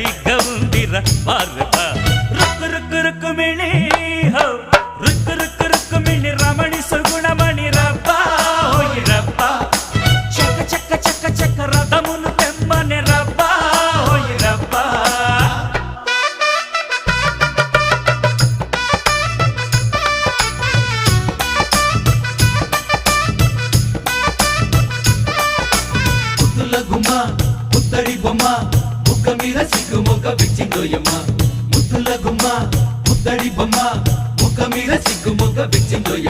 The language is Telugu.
సరిగ్గా ఉందిరా బారబా రుక్కు రుక్కు రుక్కుమిణి హో రుక్కు రుక్కు రుక్కుమిణి రమణి సుగుణమణి రబ్బా ఓయ్ రబ్బా చక్క చక్క చక్క చక్క రథమును తెమ్మని రబ్బా ఓయ్ రబ్బా ముత్తడి బొమ్మ ముక్క మీద సిగ్గు మొక్క బిచ్చిందోయమ్మ ముద్దుల గుమ్మ ముత్తడి బొమ్మ ముక్క మీద సిగ్గు మొక్క బిచ్చిందోయమ్మ